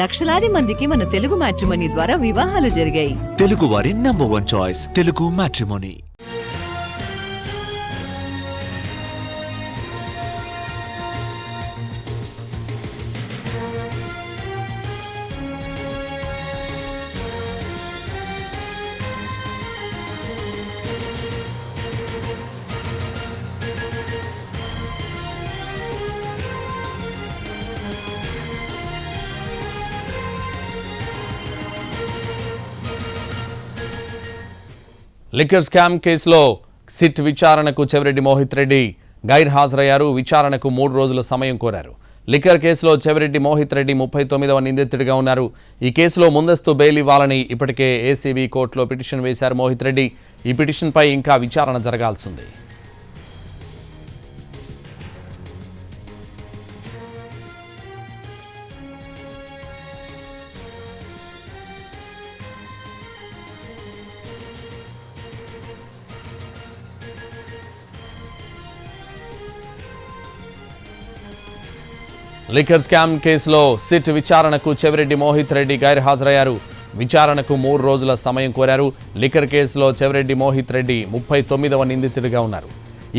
లక్షలాది మందికి మన తెలుగు మ్యాట్రిమోనీ ద్వారా వివాహాలు జరిగాయి. తెలుగు వారి number 1 choice Telugu matrimony. Liquor scam కేసులో సిట్ విచారణకు చెవిరెడ్డి మోహిత్ రెడ్డి గైర్హాజరయ్యారు. విచారణకు 3 రోజుల సమయం కోరారు. లిక్కర్ కేసులో చెవిరెడ్డి మోహిత్ రెడ్డి 39వ నిందితుడిగా ఉన్నారు. ఈ కేసులో ముందస్తు బెయిల్ ఇవ్వాలని ఇప్పటికే ఏసీబీ కోర్టులో పిటిషన్ వేశారు మోహిత్ రెడ్డి. ఈ పిటిషన్పై ఇంకా విచారణ జరగాల్సింది. లిక్కర్ స్కామ్ కేసులో సిట్ విచారణకు చెవిరెడ్డి మోహిత్ రెడ్డి గైర్హాజరయ్యారు. విచారణకు 3 రోజుల సమయం కోరారు. లిక్కర్ కేసులో చెవిరెడ్డి మోహిత్ రెడ్డి 39వ నిందితుడిగా ఉన్నారు.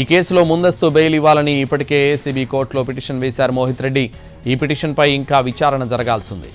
ఈ కేసులో ముందస్తు బెయిల్ ఇవ్వాలని ఇప్పటికే ఏసీబీ కోర్టులో పిటిషన్ వేశారు మోహిత్ రెడ్డి. ఈ పిటిషన్పై ఇంకా విచారణ జరగాల్సింది.